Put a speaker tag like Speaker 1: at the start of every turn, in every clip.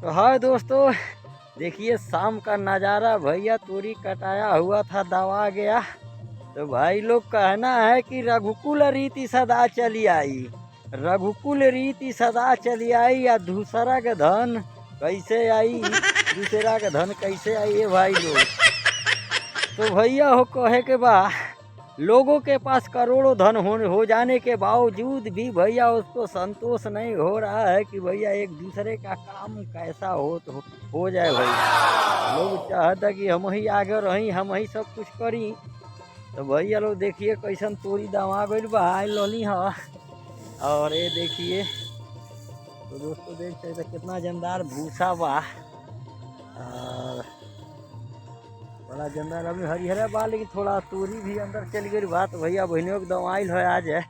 Speaker 1: तो हाँ दोस्तों, देखिए शाम का नज़ारा। भैया तोरी कटाया हुआ था, दबा गया। तो भाई लोग कहना है कि रघुकुल रीति सदा चली आई, रघुकुल रीति सदा चली आई, या दूसरा का धन कैसे आई, दूसरा का धन कैसे आई है भाई लोग। तो भैया हो कहे के बा, लोगों के पास करोड़ों धन हो जाने के बावजूद भी भैया उसको संतोष नहीं हो रहा है कि भैया एक दूसरे का काम कैसा हो जाए। भैया लोग चाहता कि हम ही आगे रही, हम ही सब कुछ करी। तो भैया लोग देखिए कैसन तोरी दमा गई बा लली है। और ये देखिए तो दोस्तों देख सकते कितना जमदार भूसा बा, और बड़ा जमदार अभी हरिहरा बा, लेकिन थोड़ा तोरी भी अंदर चल गई बा। तो भैया बहनों के दवाइल है आज है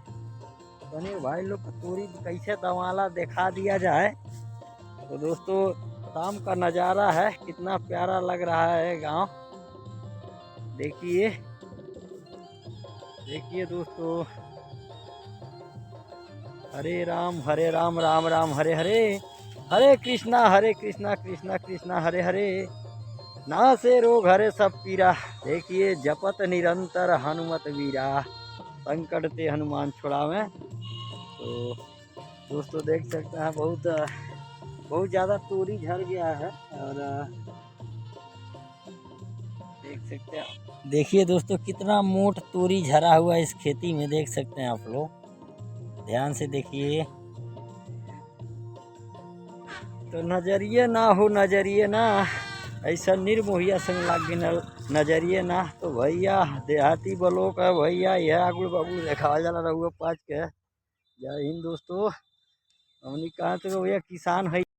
Speaker 1: तो भाई लोग का तोरी कैसे दवाला दिखा दिया जाए। तो दोस्तों शाम का नज़ारा है, कितना प्यारा लग रहा है गांव। देखिए देखिए दोस्तों, हरे राम राम राम हरे हरे, हरे कृष्णा कृष्णा कृष्णा हरे हरे, ना से रोग हरे सब पीरा। देखिए जपत निरंतर हनुमत वीरा, संकट ते हनुमान छुड़ावे। तो दोस्तों देख सकते हैं बहुत ज़्यादा तोरी झड़ गया है। और देख सकते हैं, देखिए दोस्तों कितना मोट तोरी झरा हुआ है इस खेती में, देख सकते हैं आप लोग ध्यान से देखिए। तो नजरिए ना हो, नजरिए ना ऐसा निर्मोहिया संग लाग नजरिए ना। तो भैया देहाती बलों का भैया यह आगुल बागुल देखा जाला रहुआ पाँच के। जय हिंद दोस्तों, हमने कहा तो भैया किसान है।